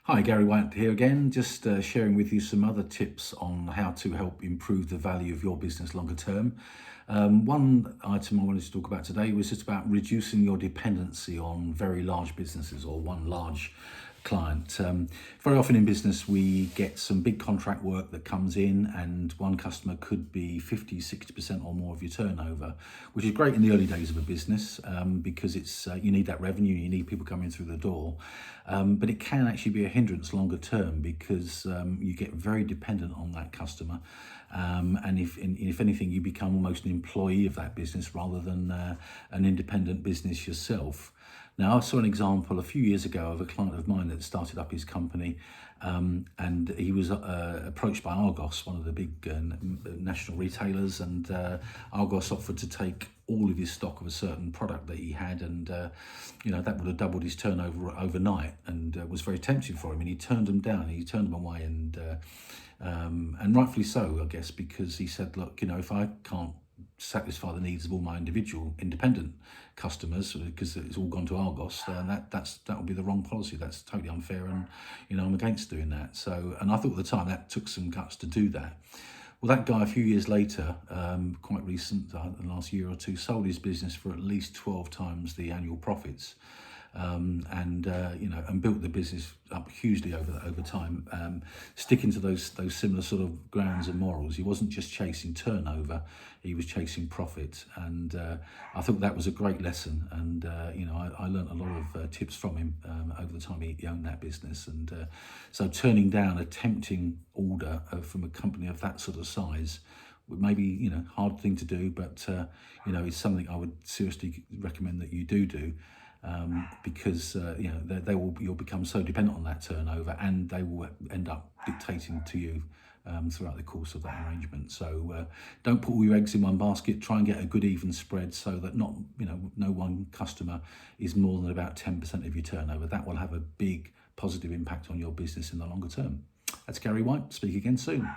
Hi, Gary White here again, just sharing with you some other tips on how to help improve the value of your business longer term. One item I wanted to talk about today was just about reducing your dependency on very large businesses or one large client. Very often in business, we get some big contract work that comes in, and one customer could be 50, 60% or more of your turnover, which is great in the early days of a business because it's you need that revenue, you need people coming through the door. But it can actually be a hindrance longer term because you get very dependent on that customer. And if anything, you become almost an employee of that business rather than an independent business yourself. Now, I saw an example a few years ago of a client of mine that started up his company, and he was approached by Argos, one of the big national retailers, and Argos offered to take all of his stock of a certain product that he had, and that would have doubled his turnover overnight, and was very tempting for him. And he turned them down, he turned them away, and rightfully so, I guess, because he said, look, if I can't satisfy the needs of all my individual independent customers because it's all gone to Argos, then that would be the wrong policy. That's totally unfair, and I'm against doing that. So, and I thought at the time that took some guts to do that. Well, that guy a few years later, quite recent, the last year or two, sold his business for at least 12 times the annual profits. And built the business up hugely over time, sticking to those similar sort of grounds and morals. He wasn't just chasing turnover; he was chasing profit, and I thought that was a great lesson. And I learned a lot of tips from him over the time he owned that business. And so turning down a tempting order from a company of that sort of size, maybe hard thing to do, but it's something I would seriously recommend that you do. Because you'll become so dependent on that turnover, and they will end up dictating to you throughout the course of that arrangement. So don't put all your eggs in one basket. Try and get a good even spread so that no one customer is more than about 10% of your turnover. That will have a big positive impact on your business in the longer term. That's Gary White. Speak again soon.